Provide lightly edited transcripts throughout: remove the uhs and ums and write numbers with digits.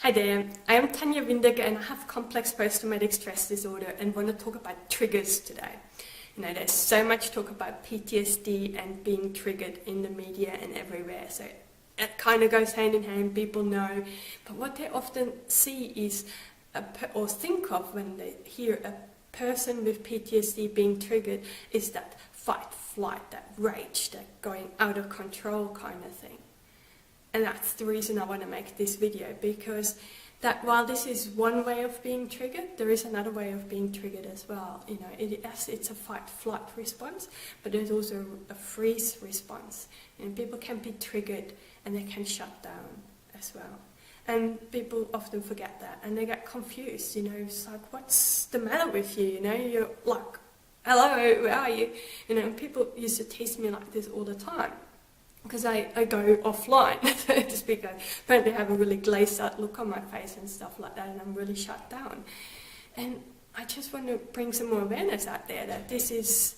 Hi there, I am Tanya Windecker and I have complex post-traumatic stress disorder and want to talk about triggers today. You know, there's so much talk about PTSD and being triggered in the media and everywhere, so it kind of goes hand in hand, people know, but what they often see is, or think of when they hear a person with PTSD being triggered is that fight, flight, that rage, that going out of control kind of thing. And that's the reason I want to make this video, because that while this is one way of being triggered, there is another way of being triggered as well. You know, it's a fight-flight response, but there's also a freeze response. And people can be triggered and they can shut down as well. And people often forget that and they get confused. You know, it's like, what's the matter with you? You know, you're like, hello, where are you? You know, and people used to tease me like this all the time, because I go offline, so to speak. I apparently have a really glazed out look on my face and stuff like that, and I'm really shut down. And I just want to bring some more awareness out there that this is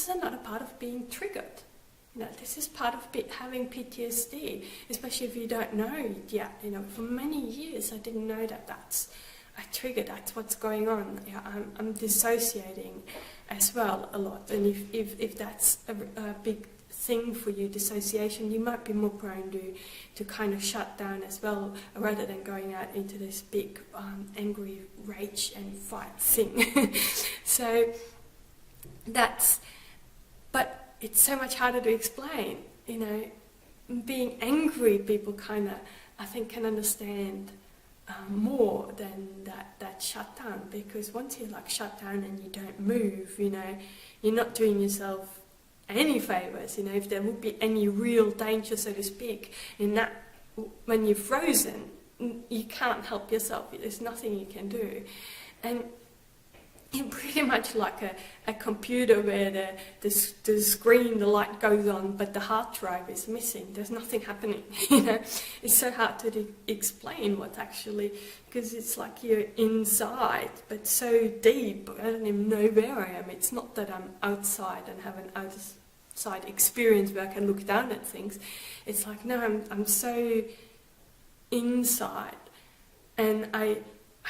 another part of being triggered. You know, this is part of having PTSD, especially if you don't know it yet. You know, for many years I didn't know that that's what's going on. Yeah, I'm dissociating as well a lot, and if that's a big thing for you, dissociation, you might be more prone to kind of shut down as well, rather than going out into this big angry rage and fight thing. So but it's so much harder to explain. You know, being angry, people kind of, I think, can understand more than that shutdown, because once you're like shut down and you don't move, you know, you're not doing yourself any favours. You know, if there would be any real danger, so to speak, in that, when you're frozen, you can't help yourself. There's nothing you can do. And you're pretty much like a computer where the screen, the light goes on, but the hard drive is missing. There's nothing happening. You know, it's so hard to explain what's actually, because it's like you're inside, but so deep. I don't even know where I am. It's not that I'm outside and have an outside experience where I can look down at things. It's like, no, I'm so inside, and I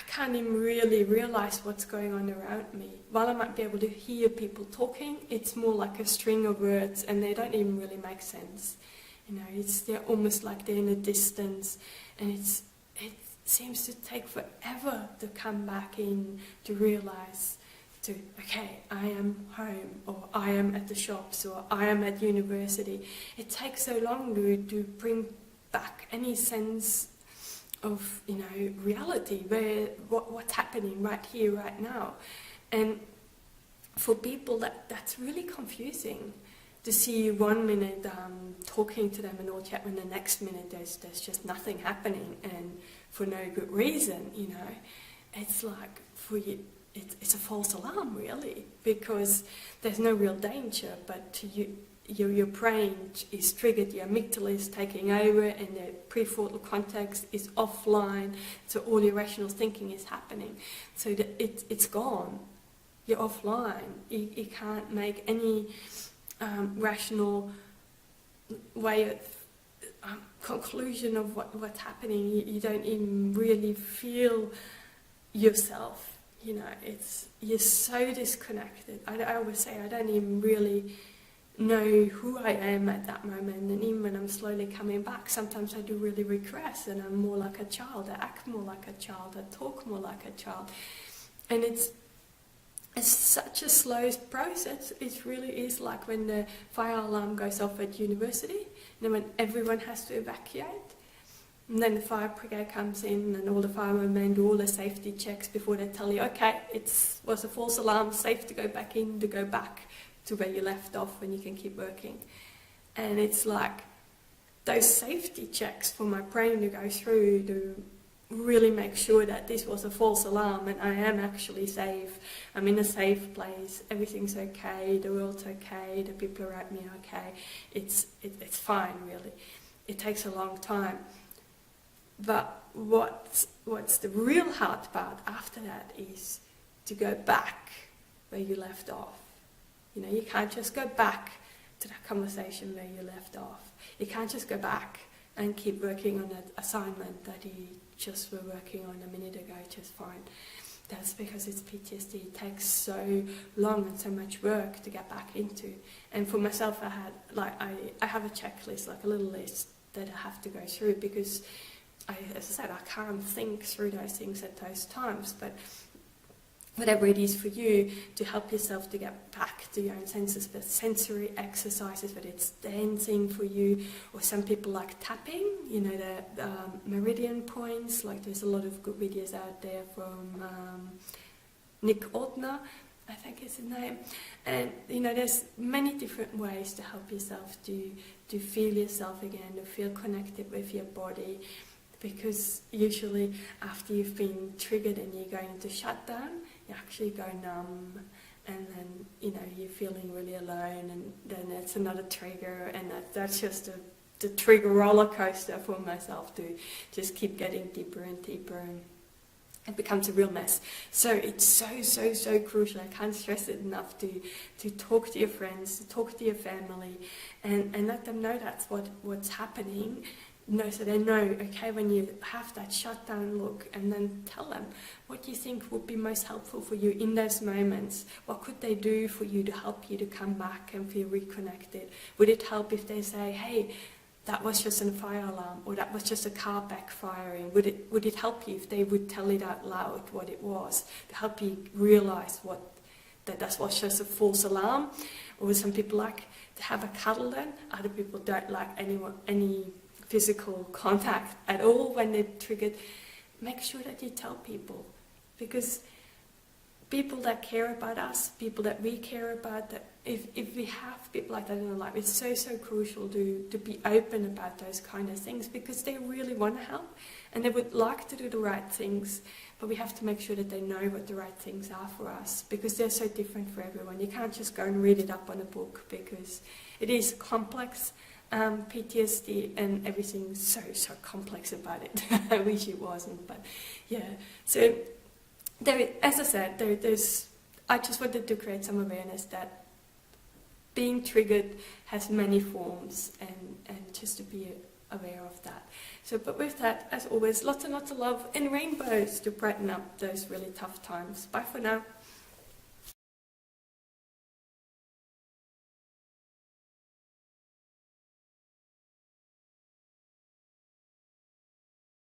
can't even really realize what's going on around me. While I might be able to hear people talking, it's more like a string of words and they don't even really make sense. You know, they're almost like they're in a distance, and it seems to take forever to come back in, to realize, okay, I am home, or I am at the shops, or I am at university. It takes so long to bring back any sense of, you know, reality, where what's happening right here, right now. And for people, that's really confusing, to see you 1 minute talking to them and all chat, when the next minute there's just nothing happening, and for no good reason. You know, it's like, for you, it's a false alarm, really, because there's no real danger, but to you, your brain is triggered, your amygdala is taking over, and the prefrontal cortex is offline, so all your rational thinking is happening. So that it's gone. You're offline. You can't make any rational way of conclusion of what's happening. You don't even really feel yourself. You know, you're so disconnected. I always say I don't even really know who I am at that moment, and even when I'm slowly coming back, sometimes I do really regress and I'm more like a child. I act more like a child, I talk more like a child, and it's such a slow process. It really is like when the fire alarm goes off at university, and then when everyone has to evacuate, and then the fire brigade comes in and all the firemen do all the safety checks before they tell you, okay, it was a false alarm, safe to go back in, to go back to where you left off, and you can keep working. And it's like those safety checks for my brain to go through to really make sure that this was a false alarm and I am actually safe, I'm in a safe place, everything's okay, the world's okay, the people around me are okay, it's fine, really. It takes a long time. But what's the real hard part after that is to go back where you left off. You know, you can't just go back to that conversation where you left off. You can't just go back and keep working on that assignment that you just were working on a minute ago just fine. That's because it's PTSD. It takes so long and so much work to get back into. And for myself, I have a checklist, like a little list that I have to go through, because as I said, I can't think through those things at those times. But whatever it is for you to help yourself to get back to your own senses, but sensory exercises, whether it's dancing for you, or some people like tapping, you know, the meridian points, like there's a lot of good videos out there from Nick Ortner, I think is his name. And, you know, there's many different ways to help yourself to feel yourself again, to feel connected with your body. Because usually after you've been triggered and you're going into shutdown, you actually go numb, and then, you know, you're feeling really alone, and then it's another trigger, and that's just the trigger roller coaster for myself to just keep getting deeper and deeper, and it becomes a real mess. So it's so crucial. I can't stress it enough to talk to your friends, to talk to your family, and let them know that's what's happening. No, so they know, okay, when you have that shutdown look, and then tell them what you think would be most helpful for you in those moments. What could they do for you to help you to come back and feel reconnected? Would it help if they say, hey, that was just a fire alarm, or that was just a car backfiring? Would it help you if they would tell it out loud what it was, to help you realize that was just a false alarm? Or some people like to have a cuddle then. Other people don't like any physical contact at all when they're triggered. Make sure that you tell people, because people that care about us, people that we care about, that if we have people like that in our life, it's so crucial to be open about those kind of things, because they really want to help and they would like to do the right things, but we have to make sure that they know what the right things are for us, because they're so different for everyone. You can't just go and read it up on a book, because it is complex. PTSD, and everything's so complex about it. I wish it wasn't, but yeah. So there, as I said, there's. I just wanted to create some awareness that being triggered has many forms, and just to be aware of that. So, but with that, as always, lots and lots of love and rainbows to brighten up those really tough times. Bye for now.